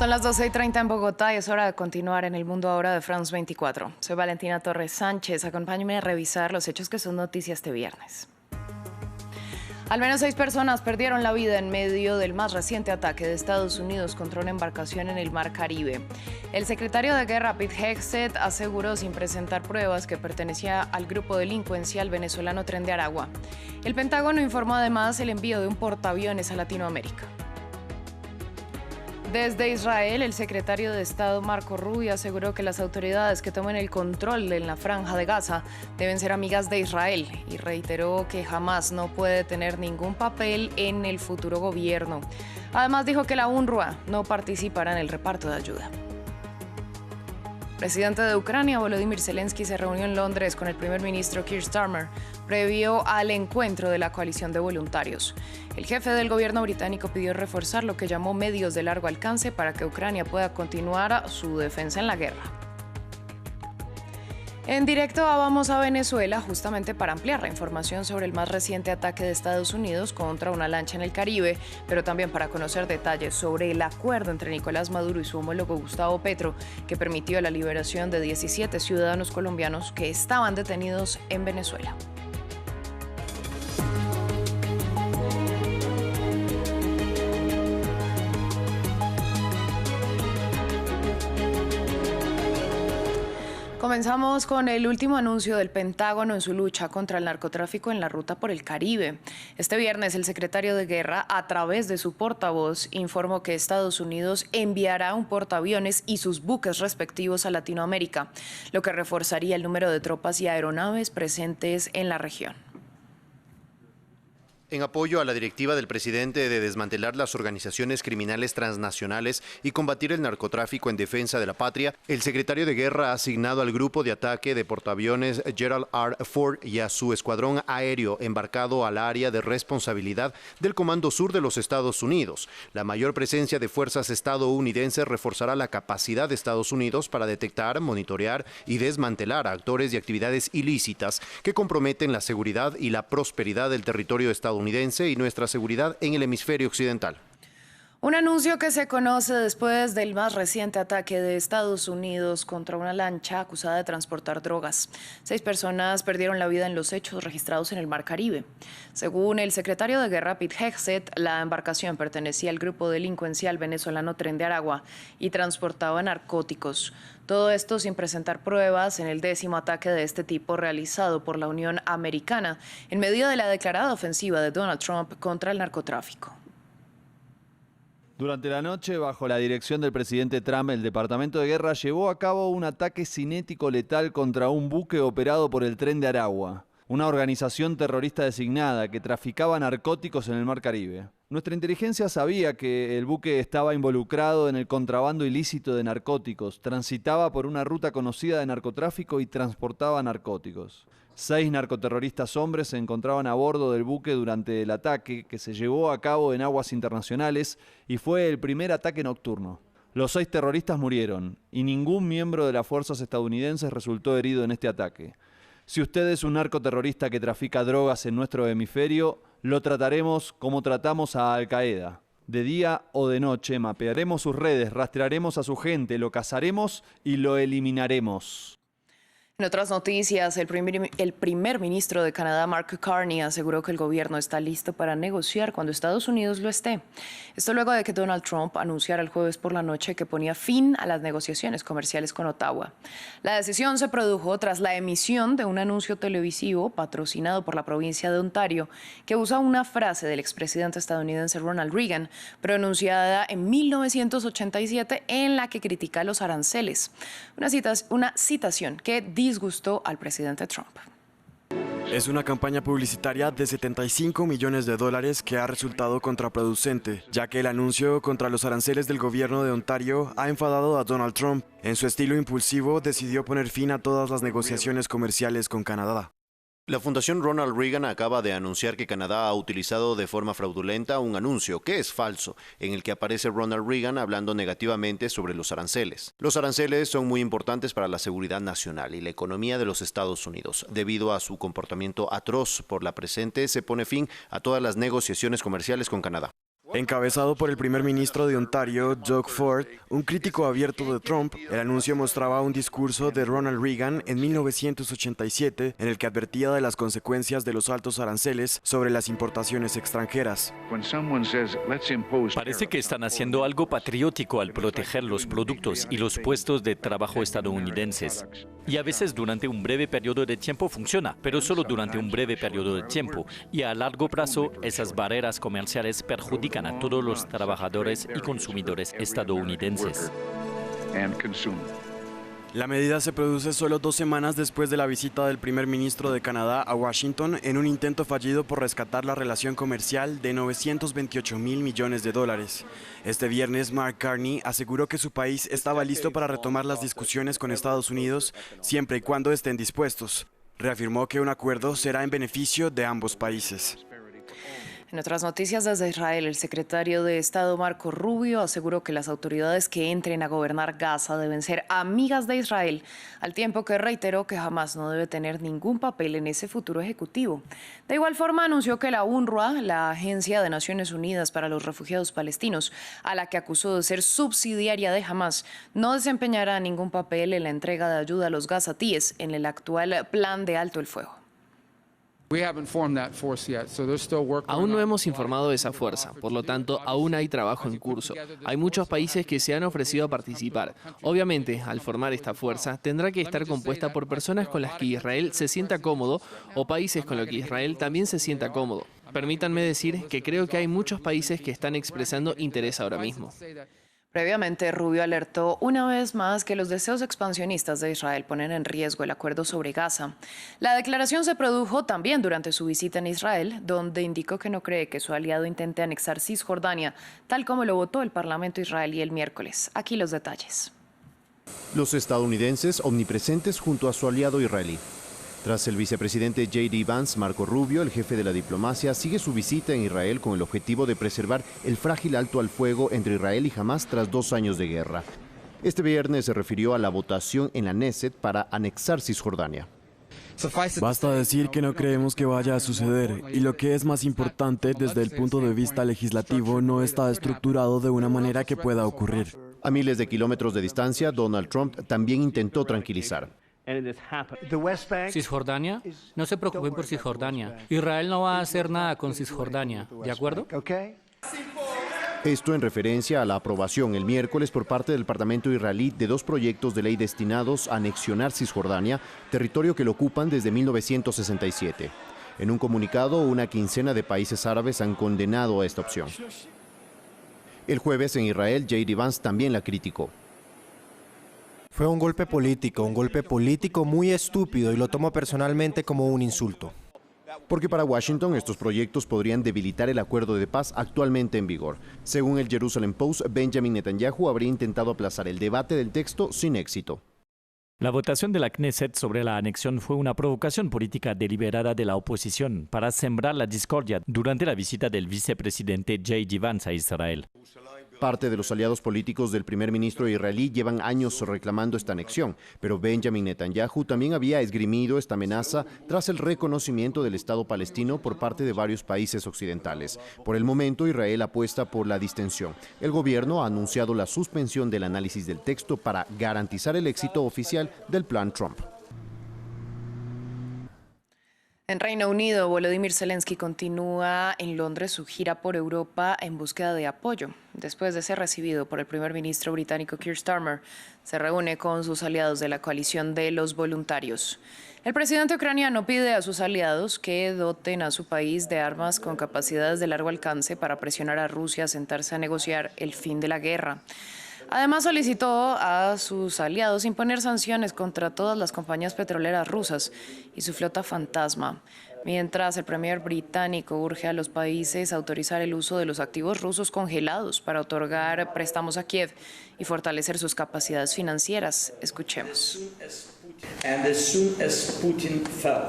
Son las 12:30 en Bogotá y es hora de continuar en el mundo ahora de France 24. Soy Valentina Torres Sánchez. Acompáñenme a revisar los hechos que son noticia este viernes. Al menos 6 personas perdieron la vida en medio del más reciente ataque de Estados Unidos contra una embarcación en el Mar Caribe. El secretario de Guerra, Pete Hegseth, aseguró sin presentar pruebas que pertenecía al grupo delincuencial venezolano Tren de Aragua. El Pentágono informó además el envío de un portaaviones a Latinoamérica. Desde Israel, el secretario de Estado Marco Rubio aseguró que las autoridades que tomen el control en la franja de Gaza deben ser amigas de Israel y reiteró que Hamás no puede tener ningún papel en el futuro gobierno. Además dijo que la UNRWA no participará en el reparto de ayuda. El presidente de Ucrania, Volodymyr Zelensky, se reunió en Londres con el primer ministro Keir Starmer previo al encuentro de la coalición de voluntarios. El jefe del gobierno británico pidió reforzar lo que llamó medios de largo alcance para que Ucrania pueda continuar su defensa en la guerra. En directo vamos a Venezuela justamente para ampliar la información sobre el más reciente ataque de Estados Unidos contra una lancha en el Caribe, pero también para conocer detalles sobre el acuerdo entre Nicolás Maduro y su homólogo Gustavo Petro, que permitió la liberación de 17 ciudadanos colombianos que estaban detenidos en Venezuela. Comenzamos con el último anuncio del Pentágono en su lucha contra el narcotráfico en la ruta por el Caribe. Este viernes, el secretario de Guerra, a través de su portavoz, informó que Estados Unidos enviará un portaaviones y sus buques respectivos a Latinoamérica, lo que reforzaría el número de tropas y aeronaves presentes en la región. En apoyo a la directiva del presidente de desmantelar las organizaciones criminales transnacionales y combatir el narcotráfico en defensa de la patria, el secretario de Guerra ha asignado al grupo de ataque de portaaviones Gerald R. Ford y a su escuadrón aéreo embarcado al área de responsabilidad del Comando Sur de los Estados Unidos. La mayor presencia de fuerzas estadounidenses reforzará la capacidad de Estados Unidos para detectar, monitorear y desmantelar a actores y actividades ilícitas que comprometen la seguridad y la prosperidad del territorio estadounidense y nuestra seguridad en el hemisferio occidental. Un anuncio que se conoce después del más reciente ataque de Estados Unidos contra una lancha acusada de transportar drogas. 6 personas perdieron la vida en los hechos registrados en el Mar Caribe. Según el secretario de Guerra, Pete Hegseth, la embarcación pertenecía al grupo delincuencial venezolano Tren de Aragua y transportaba narcóticos. Todo esto sin presentar pruebas en el 10º ataque de este tipo realizado por la Unión Americana en medio de la declarada ofensiva de Donald Trump contra el narcotráfico. Durante la noche, bajo la dirección del presidente Trump, el Departamento de Guerra llevó a cabo un ataque cinético letal contra un buque operado por el Tren de Aragua, una organización terrorista designada que traficaba narcóticos en el Mar Caribe. Nuestra inteligencia sabía que el buque estaba involucrado en el contrabando ilícito de narcóticos, transitaba por una ruta conocida de narcotráfico y transportaba narcóticos. 6 narcoterroristas hombres se encontraban a bordo del buque durante el ataque, que se llevó a cabo en aguas internacionales y fue el primer ataque nocturno. Los 6 terroristas murieron y ningún miembro de las fuerzas estadounidenses resultó herido en este ataque. Si usted es un narcoterrorista que trafica drogas en nuestro hemisferio, lo trataremos como tratamos a Al-Qaeda. De día o de noche mapearemos sus redes, rastrearemos a su gente, lo cazaremos y lo eliminaremos. En otras noticias, el primer ministro de Canadá, Mark Carney, aseguró que el gobierno está listo para negociar cuando Estados Unidos lo esté. Esto luego de que Donald Trump anunciara el jueves por la noche que ponía fin a las negociaciones comerciales con Ottawa. La decisión se produjo tras la emisión de un anuncio televisivo patrocinado por la provincia de Ontario que usa una frase del expresidente estadounidense Ronald Reagan, pronunciada en 1987, en la que critica los aranceles. Una citación que disgustó al presidente Trump. Es una campaña publicitaria de $75 millones que ha resultado contraproducente, ya que el anuncio contra los aranceles del gobierno de Ontario ha enfadado a Donald Trump. En su estilo impulsivo, decidió poner fin a todas las negociaciones comerciales con Canadá. La Fundación Ronald Reagan acaba de anunciar que Canadá ha utilizado de forma fraudulenta un anuncio, que es falso, en el que aparece Ronald Reagan hablando negativamente sobre los aranceles. Los aranceles son muy importantes para la seguridad nacional y la economía de los Estados Unidos. Debido a su comportamiento atroz por la presente, se pone fin a todas las negociaciones comerciales con Canadá. Encabezado por el primer ministro de Ontario, Doug Ford, un crítico abierto de Trump, el anuncio mostraba un discurso de Ronald Reagan en 1987 en el que advertía de las consecuencias de los altos aranceles sobre las importaciones extranjeras. Parece que están haciendo algo patriótico al proteger los productos y los puestos de trabajo estadounidenses. Y a veces durante un breve periodo de tiempo funciona, pero solo durante un breve periodo de tiempo. Y a largo plazo, esas barreras comerciales perjudican a todos los trabajadores y consumidores estadounidenses. La medida se produce solo 2 semanas después de la visita del primer ministro de Canadá a Washington en un intento fallido por rescatar la relación comercial de 928,000 millones de dólares. Este viernes, Mark Carney aseguró que su país estaba listo para retomar las discusiones con Estados Unidos siempre y cuando estén dispuestos. Reafirmó que un acuerdo será en beneficio de ambos países. En otras noticias desde Israel, el secretario de Estado Marco Rubio aseguró que las autoridades que entren a gobernar Gaza deben ser amigas de Israel, al tiempo que reiteró que Hamás no debe tener ningún papel en ese futuro ejecutivo. De igual forma, anunció que la UNRWA, la Agencia de Naciones Unidas para los Refugiados Palestinos, a la que acusó de ser subsidiaria de Hamás, no desempeñará ningún papel en la entrega de ayuda a los gazatíes en el actual plan de alto el fuego. Aún no hemos informado de esa fuerza, por lo tanto, aún hay trabajo en curso. Hay muchos países que se han ofrecido a participar. Obviamente, al formar esta fuerza, tendrá que estar compuesta por personas con las que Israel se sienta cómodo o países con los que Israel también se sienta cómodo. Permítanme decir que creo que hay muchos países que están expresando interés ahora mismo. Previamente, Rubio alertó una vez más que los deseos expansionistas de Israel ponen en riesgo el acuerdo sobre Gaza. La declaración se produjo también durante su visita en Israel, donde indicó que no cree que su aliado intente anexar Cisjordania, tal como lo votó el Parlamento israelí el miércoles. Aquí los detalles. Los estadounidenses omnipresentes junto a su aliado israelí. Tras el vicepresidente J.D. Vance, Marco Rubio, el jefe de la diplomacia, sigue su visita en Israel con el objetivo de preservar el frágil alto al fuego entre Israel y Hamás tras 2 años de guerra. Este viernes se refirió a la votación en la Knesset para anexar Cisjordania. Basta decir que no creemos que vaya a suceder, y lo que es más importante desde el punto de vista legislativo no está estructurado de una manera que pueda ocurrir. A miles de kilómetros de distancia, Donald Trump también intentó tranquilizar. Cisjordania, no se preocupen por Cisjordania. Israel no va a hacer nada con Cisjordania, ¿de acuerdo? Esto en referencia a la aprobación el miércoles por parte del Parlamento israelí de 2 proyectos de ley destinados a anexionar Cisjordania, territorio que lo ocupan desde 1967. En un comunicado, una quincena de países árabes han condenado a esta opción. El jueves en Israel, J.D. Vance también la criticó. Fue un golpe político muy estúpido y lo tomo personalmente como un insulto. Porque para Washington estos proyectos podrían debilitar el acuerdo de paz actualmente en vigor. Según el Jerusalem Post, Benjamin Netanyahu habría intentado aplazar el debate del texto sin éxito. La votación de la Knesset sobre la anexión fue una provocación política deliberada de la oposición para sembrar la discordia durante la visita del vicepresidente J.D. Vance a Israel. Parte de los aliados políticos del primer ministro israelí llevan años reclamando esta anexión, pero Benjamin Netanyahu también había esgrimido esta amenaza tras el reconocimiento del Estado palestino por parte de varios países occidentales. Por el momento, Israel apuesta por la distensión. El gobierno ha anunciado la suspensión del análisis del texto para garantizar el éxito oficial del plan Trump. En Reino Unido, Volodymyr Zelensky continúa en Londres su gira por Europa en búsqueda de apoyo. Después de ser recibido por el primer ministro británico Keir Starmer, se reúne con sus aliados de la coalición de los voluntarios. El presidente ucraniano pide a sus aliados que doten a su país de armas con capacidades de largo alcance para presionar a Rusia a sentarse a negociar el fin de la guerra. Además, solicitó a sus aliados imponer sanciones contra todas las compañías petroleras rusas y su flota fantasma, mientras el premier británico urge a los países a autorizar el uso de los activos rusos congelados para otorgar préstamos a Kiev y fortalecer sus capacidades financieras. Escuchemos.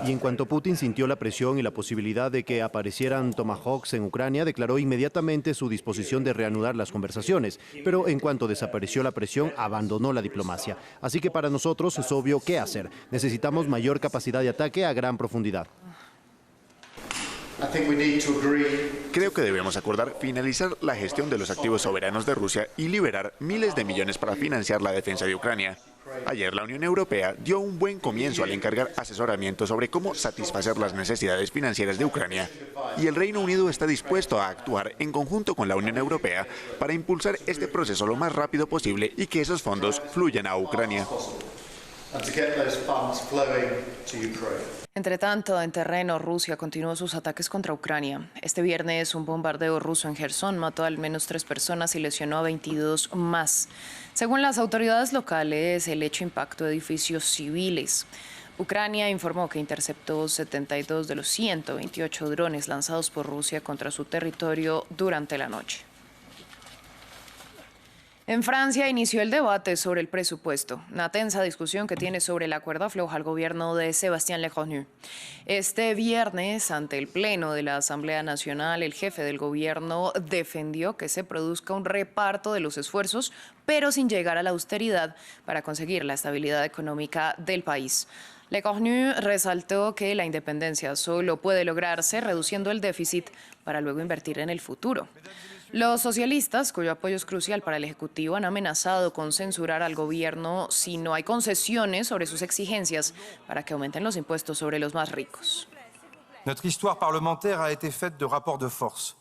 Y en cuanto Putin sintió la presión y la posibilidad de que aparecieran Tomahawks en Ucrania, declaró inmediatamente su disposición de reanudar las conversaciones. Pero en cuanto desapareció la presión, abandonó la diplomacia. Así que para nosotros es obvio qué hacer. Necesitamos mayor capacidad de ataque a gran profundidad. Creo que debemos acordar finalizar la gestión de los activos soberanos de Rusia y liberar miles de millones para financiar la defensa de Ucrania. Ayer la Unión Europea dio un buen comienzo al encargar asesoramiento sobre cómo satisfacer las necesidades financieras de Ucrania, y el Reino Unido está dispuesto a actuar en conjunto con la Unión Europea para impulsar este proceso lo más rápido posible y que esos fondos fluyan a Ucrania. Entre tanto, en terreno, Rusia continuó sus ataques contra Ucrania. Este viernes, un bombardeo ruso en Gerson mató al menos 3 personas y lesionó a 22 más. Según las autoridades locales, el hecho impactó edificios civiles. Ucrania informó que interceptó 72 de los 128 drones lanzados por Rusia contra su territorio durante la noche. En Francia inició el debate sobre el presupuesto, una tensa discusión que tiene sobre la cuerda floja al gobierno de Sébastien Lecornu. Este viernes, ante el Pleno de la Asamblea Nacional, el jefe del gobierno defendió que se produzca un reparto de los esfuerzos, pero sin llegar a la austeridad para conseguir la estabilidad económica del país. Lecornu resaltó que la independencia solo puede lograrse reduciendo el déficit para luego invertir en el futuro. Los socialistas, cuyo apoyo es crucial para el Ejecutivo, han amenazado con censurar al gobierno si no hay concesiones sobre sus exigencias para que aumenten los impuestos sobre los más ricos. Nuestra histoire parlementaire a été faite de rapports de force.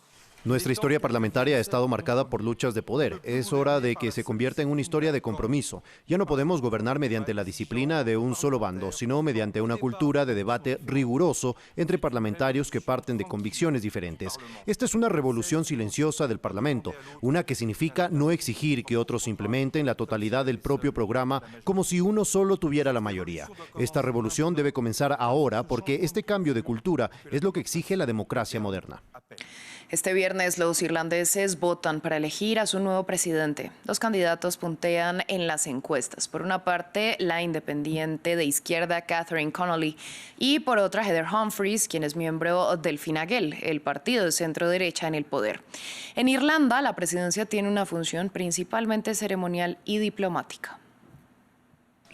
Nuestra historia parlamentaria ha estado marcada por luchas de poder. Es hora de que se convierta en una historia de compromiso. Ya no podemos gobernar mediante la disciplina de un solo bando, sino mediante una cultura de debate riguroso entre parlamentarios que parten de convicciones diferentes. Esta es una revolución silenciosa del Parlamento, una que significa no exigir que otros implementen la totalidad del propio programa como si uno solo tuviera la mayoría. Esta revolución debe comenzar ahora porque este cambio de cultura es lo que exige la democracia moderna. Este viernes los irlandeses votan para elegir a su nuevo presidente. Los candidatos puntean en las encuestas. Por una parte, la independiente de izquierda Catherine Connolly y por otra Heather Humphreys, quien es miembro del Fine Gael, el partido de centro derecha en el poder. En Irlanda, la presidencia tiene una función principalmente ceremonial y diplomática.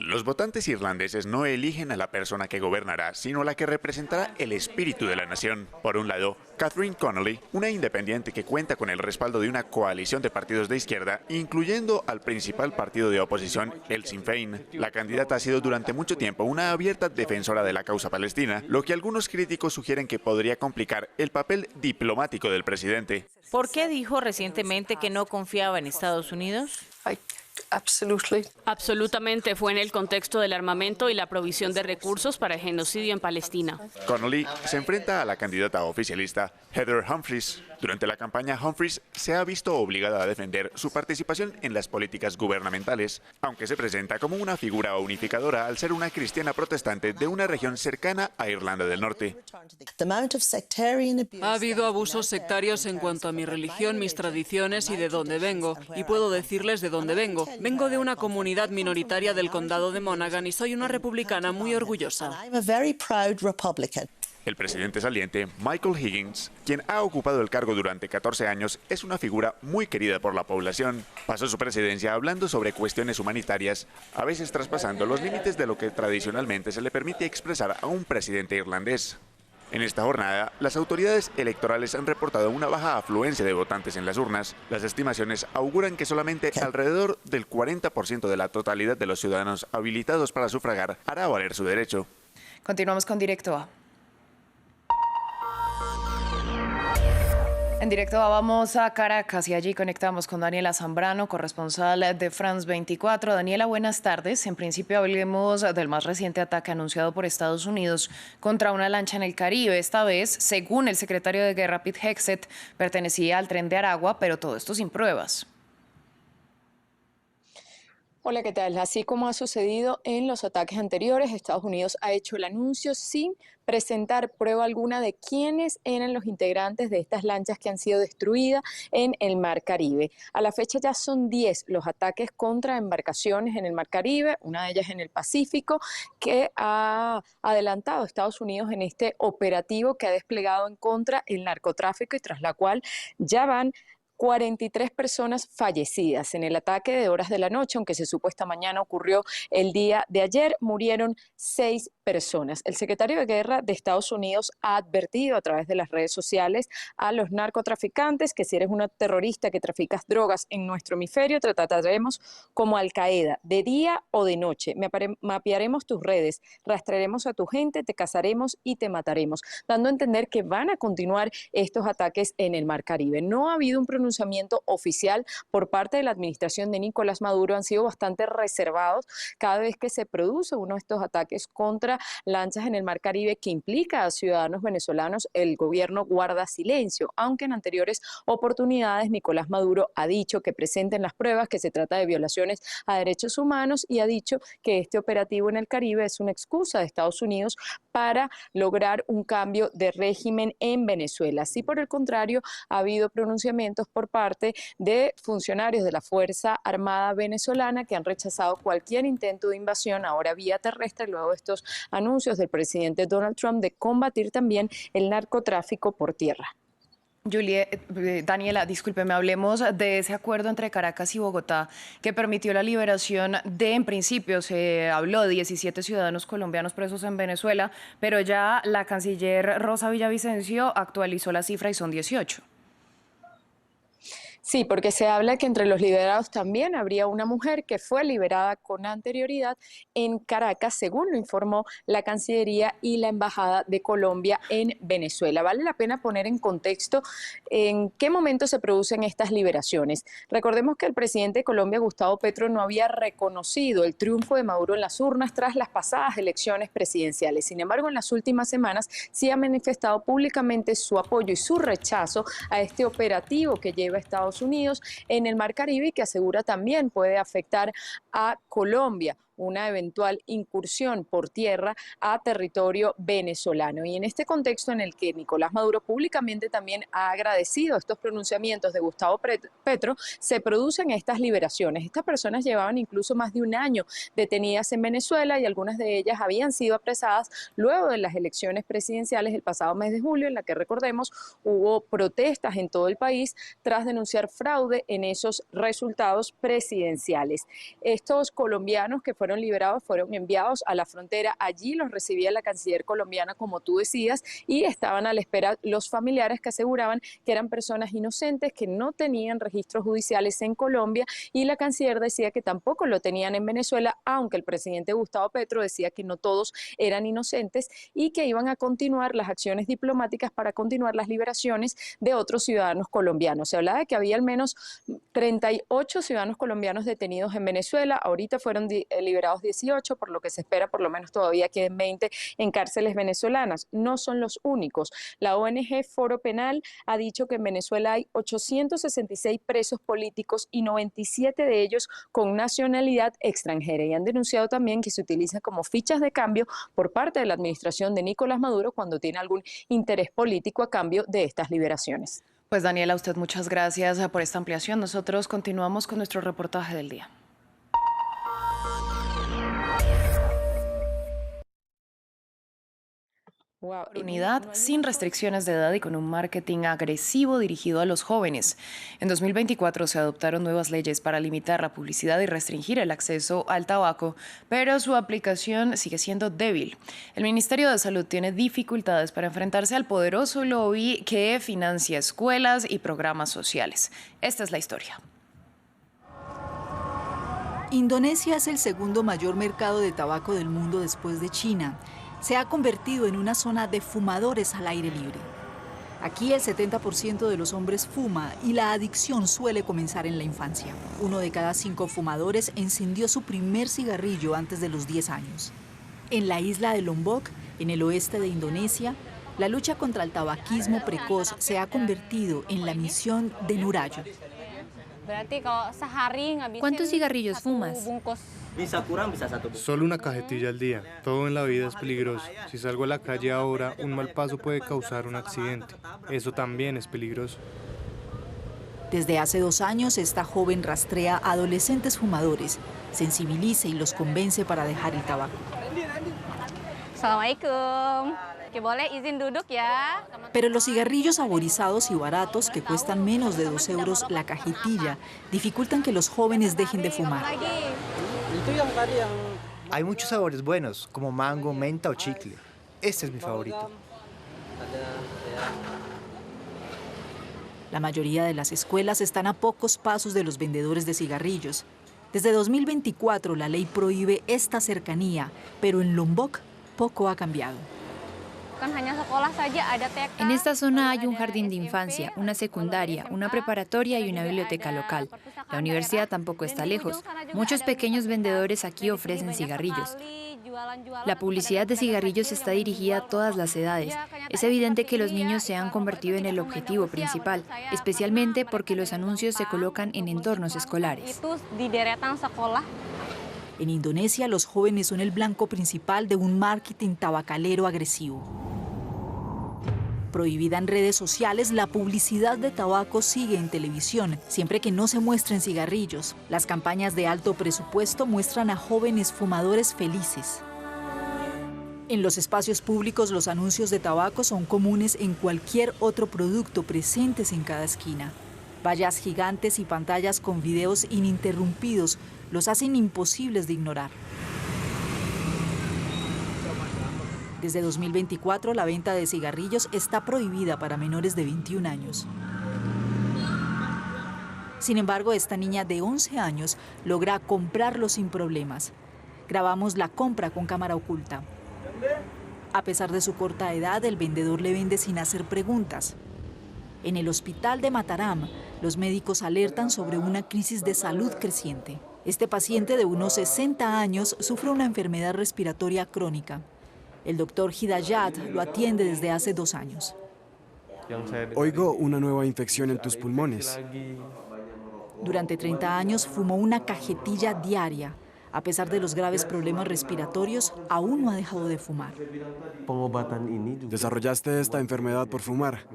Los votantes irlandeses no eligen a la persona que gobernará, sino a la que representará el espíritu de la nación. Por un lado, Catherine Connolly, una independiente que cuenta con el respaldo de una coalición de partidos de izquierda, incluyendo al principal partido de oposición, el Sinn Féin. La candidata ha sido durante mucho tiempo una abierta defensora de la causa palestina, lo que algunos críticos sugieren que podría complicar el papel diplomático del presidente. ¿Por qué dijo recientemente que no confiaba en Estados Unidos? Absolutamente, fue en el contexto del armamento y la provisión de recursos para el genocidio en Palestina. Connolly se enfrenta a la candidata oficialista Heather Humphreys. Durante la campaña, Humphreys se ha visto obligada a defender su participación en las políticas gubernamentales, aunque se presenta como una figura unificadora al ser una cristiana protestante de una región cercana a Irlanda del Norte. Ha habido abusos sectarios en cuanto a mi religión, mis tradiciones y de dónde vengo. Y puedo decirles de dónde vengo. Vengo de una comunidad minoritaria del condado de Monaghan y soy una republicana muy orgullosa. El presidente saliente, Michael Higgins, quien ha ocupado el cargo durante 14 años, es una figura muy querida por la población. Pasó su presidencia hablando sobre cuestiones humanitarias, a veces traspasando los límites de lo que tradicionalmente se le permite expresar a un presidente irlandés. En esta jornada, las autoridades electorales han reportado una baja afluencia de votantes en las urnas. Las estimaciones auguran que solamente alrededor del 40% de la totalidad de los ciudadanos habilitados para sufragar hará valer su derecho. Continuamos con Directo A. En Directo A vamos a Caracas y allí conectamos con Daniela Zambrano, corresponsal de France 24. Daniela, buenas tardes. En principio hablemos del más reciente ataque anunciado por Estados Unidos contra una lancha en el Caribe. Esta vez, según el secretario de Guerra, Pete Hegseth, pertenecía al Tren de Aragua, pero todo esto sin pruebas. Hola, ¿qué tal? Así como ha sucedido en los ataques anteriores, Estados Unidos ha hecho el anuncio sin presentar prueba alguna de quiénes eran los integrantes de estas lanchas que han sido destruidas en el Mar Caribe. A la fecha ya son 10 los ataques contra embarcaciones en el Mar Caribe, una de ellas en el Pacífico, que ha adelantado Estados Unidos en este operativo que ha desplegado en contra del narcotráfico y tras la cual ya van 43 personas fallecidas. En el ataque de horas de la noche, aunque se supo esta mañana ocurrió el día de ayer, murieron 6 personas. personas. El secretario de Guerra de Estados Unidos ha advertido a través de las redes sociales a los narcotraficantes que si eres una terrorista que traficas drogas en nuestro hemisferio, te trataremos como Al-Qaeda, de día o de noche. Mapearemos tus redes, rastrearemos a tu gente, te cazaremos y te mataremos, dando a entender que van a continuar estos ataques en el Mar Caribe. No ha habido un pronunciamiento oficial por parte de la administración de Nicolás Maduro, han sido bastante reservados cada vez que se produce uno de estos ataques contra lanchas en el Mar Caribe que implica a ciudadanos venezolanos. El gobierno guarda silencio, aunque en anteriores oportunidades Nicolás Maduro ha dicho que presenten las pruebas, que se trata de violaciones a derechos humanos y ha dicho que este operativo en el Caribe es una excusa de Estados Unidos para lograr un cambio de régimen en Venezuela. Si por el contrario ha habido pronunciamientos por parte de funcionarios de la Fuerza Armada venezolana que han rechazado cualquier intento de invasión ahora vía terrestre luego de estos anuncios del presidente Donald Trump de combatir también el narcotráfico por tierra. Daniela, discúlpeme, hablemos de ese acuerdo entre Caracas y Bogotá que permitió la liberación de, en principio, se habló de 17 ciudadanos colombianos presos en Venezuela, pero ya la canciller Rosa Villavicencio actualizó la cifra y son 18. Sí, porque se habla que entre los liberados también habría una mujer que fue liberada con anterioridad en Caracas, según lo informó la Cancillería y la Embajada de Colombia en Venezuela. Vale la pena poner en contexto en qué momento se producen estas liberaciones. Recordemos que el presidente de Colombia, Gustavo Petro, no había reconocido el triunfo de Maduro en las urnas tras las pasadas elecciones presidenciales. Sin embargo, en las últimas semanas sí ha manifestado públicamente su apoyo y su rechazo a este operativo que lleva Estados Unidos en el Mar Caribe y que asegura también puede afectar a Colombia, una eventual incursión por tierra a territorio venezolano. Y en este contexto en el que Nicolás Maduro públicamente también ha agradecido estos pronunciamientos de Gustavo Petro, se producen estas liberaciones. Estas personas llevaban incluso más de un año detenidas en Venezuela y algunas de ellas habían sido apresadas luego de las elecciones presidenciales el pasado mes de julio, en la que, recordemos, hubo protestas en todo el país tras denunciar fraude en esos resultados presidenciales. Estos colombianos que fueron liberados fueron enviados a la frontera. Allí los recibía la canciller colombiana, como tú decías, y estaban a la espera los familiares que aseguraban que eran personas inocentes, que no tenían registros judiciales en Colombia, y la canciller decía que tampoco lo tenían en Venezuela, aunque el presidente Gustavo Petro decía que no todos eran inocentes y que iban a continuar las acciones diplomáticas para continuar las liberaciones de otros ciudadanos colombianos. Se hablaba de que había al menos 38 ciudadanos colombianos detenidos en Venezuela. Ahorita fueron liberados 18, por lo que se espera por lo menos todavía queden 20 en cárceles venezolanas. No son los únicos. La ONG Foro Penal ha dicho que en Venezuela hay 866 presos políticos y 97 de ellos con nacionalidad extranjera, y han denunciado también que se utiliza como fichas de cambio por parte de la administración de Nicolás Maduro cuando tiene algún interés político a cambio de estas liberaciones. Pues Daniela, a usted muchas gracias por esta ampliación. Nosotros continuamos con nuestro reportaje del día. Unidad sin restricciones de edad y con un marketing agresivo dirigido a los jóvenes. En 2024 se adoptaron nuevas leyes para limitar la publicidad y restringir el acceso al tabaco, pero su aplicación sigue siendo débil. El Ministerio de Salud tiene dificultades para enfrentarse al poderoso lobby que financia escuelas y programas sociales. Esta es la historia. Indonesia es el segundo mayor mercado de tabaco del mundo después de China. Se ha convertido en una zona de fumadores al aire libre. Aquí el 70% de los hombres fuma y la adicción suele comenzar en la infancia. 1 de cada 5 fumadores encendió su primer cigarrillo antes de los 10 años. En la isla de Lombok, en el oeste de Indonesia, la lucha contra el tabaquismo precoz se ha convertido en la misión de Nurayo. ¿Cuántos cigarrillos fumas? Solo una cajetilla al día. Todo en la vida es peligroso. Si salgo a la calle ahora, un mal paso puede causar un accidente. Eso también es peligroso. Desde hace 2 años, esta joven rastrea a adolescentes fumadores, sensibiliza y los convence para dejar el tabaco. Pero los cigarrillos saborizados y baratos, que cuestan menos de 2 euros la cajetilla, dificultan que los jóvenes dejen de fumar. Hay muchos sabores buenos, como mango, menta o chicle. Este es mi favorito. La mayoría de las escuelas están a pocos pasos de los vendedores de cigarrillos. Desde 2024 la ley prohíbe esta cercanía, pero en Lombok poco ha cambiado. En esta zona hay un jardín de infancia, una secundaria, una preparatoria y una biblioteca local. La universidad tampoco está lejos. Muchos pequeños vendedores aquí ofrecen cigarrillos. La publicidad de cigarrillos está dirigida a todas las edades. Es evidente que los niños se han convertido en el objetivo principal, especialmente porque los anuncios se colocan en entornos escolares. En Indonesia, los jóvenes son el blanco principal de un marketing tabacalero agresivo. Prohibida en redes sociales, la publicidad de tabaco sigue en televisión, siempre que no se muestren cigarrillos. Las campañas de alto presupuesto muestran a jóvenes fumadores felices. En los espacios públicos, los anuncios de tabaco son comunes en cualquier otro producto presentes en cada esquina. Vallas gigantes y pantallas con videos ininterrumpidos los hacen imposibles de ignorar. Desde 2024, la venta de cigarrillos está prohibida para menores de 21 años. Sin embargo, esta niña de 11 años logra comprarlo sin problemas. Grabamos la compra con cámara oculta. A pesar de su corta edad, el vendedor le vende sin hacer preguntas. En el hospital de Mataram, los médicos alertan sobre una crisis de salud creciente. Este paciente de unos 60 años sufre una enfermedad respiratoria crónica. El doctor Hidayat lo atiende desde hace 2 años. Oigo una nueva infección en tus pulmones. Durante 30 años fumó una cajetilla diaria. A pesar de los graves problemas respiratorios, aún no ha dejado de fumar. Desarrollaste esta enfermedad por fumar.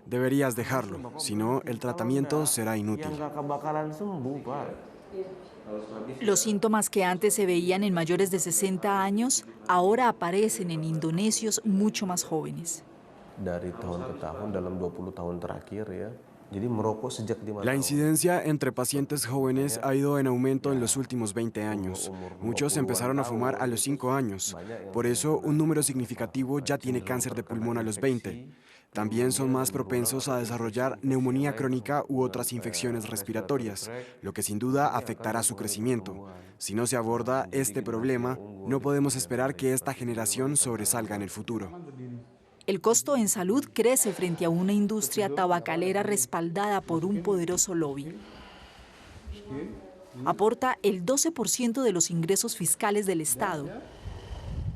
Deberías dejarlo, si no, el tratamiento será inútil. Los síntomas que antes se veían en mayores de 60 años, ahora aparecen en indonesios mucho más jóvenes. La incidencia entre pacientes jóvenes ha ido en aumento en los últimos 20 años. Muchos empezaron a fumar a los 5 años. Por eso, un número significativo ya tiene cáncer de pulmón a los 20. También son más propensos a desarrollar neumonía crónica u otras infecciones respiratorias, lo que sin duda afectará su crecimiento. Si no se aborda este problema, no podemos esperar que esta generación sobresalga en el futuro. El costo en salud crece frente a una industria tabacalera respaldada por un poderoso lobby. Aporta el 12% de los ingresos fiscales del Estado.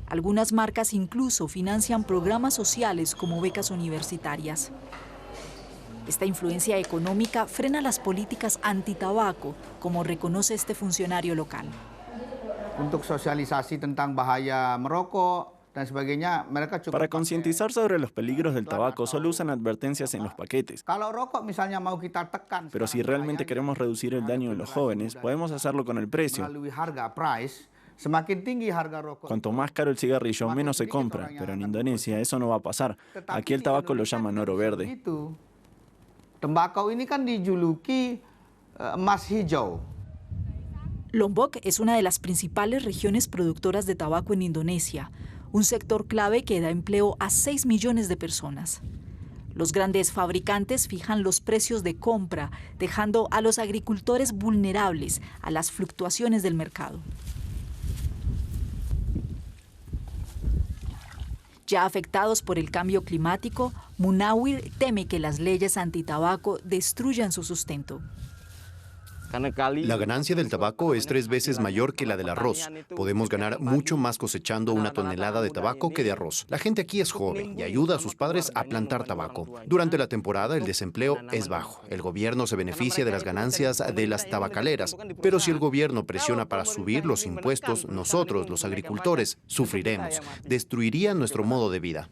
Algunas marcas incluso financian programas sociales como becas universitarias. Esta influencia económica frena las políticas antitabaco, como reconoce este funcionario local. Para concientizar sobre los peligros del tabaco, solo usan advertencias en los paquetes. Pero si realmente queremos reducir el daño en los jóvenes, podemos hacerlo con el precio. Cuanto más caro el cigarrillo, menos se compra, pero en Indonesia eso no va a pasar. Aquí el tabaco lo llaman oro verde. Lombok es una de las principales regiones productoras de tabaco en Indonesia, un sector clave que da empleo a 6 millones de personas. Los grandes fabricantes fijan los precios de compra, dejando a los agricultores vulnerables a las fluctuaciones del mercado. Ya afectados por el cambio climático, Munawir teme que las leyes antitabaco destruyan su sustento. La ganancia del tabaco es 3 veces mayor que la del arroz. Podemos ganar mucho más cosechando 1 tonelada de tabaco que de arroz. La gente aquí es joven y ayuda a sus padres a plantar tabaco. Durante la temporada el desempleo es bajo. El gobierno se beneficia de las ganancias de las tabacaleras. Pero si el gobierno presiona para subir los impuestos, nosotros, los agricultores, sufriremos. Destruiría nuestro modo de vida.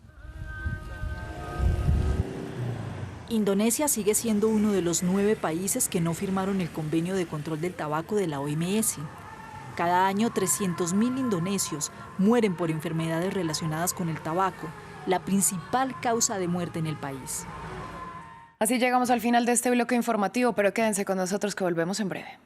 Indonesia sigue siendo uno de los 9 países que no firmaron el convenio de control del tabaco de la OMS. Cada año 300.000 indonesios mueren por enfermedades relacionadas con el tabaco, la principal causa de muerte en el país. Así llegamos al final de este bloque informativo, pero quédense con nosotros que volvemos en breve.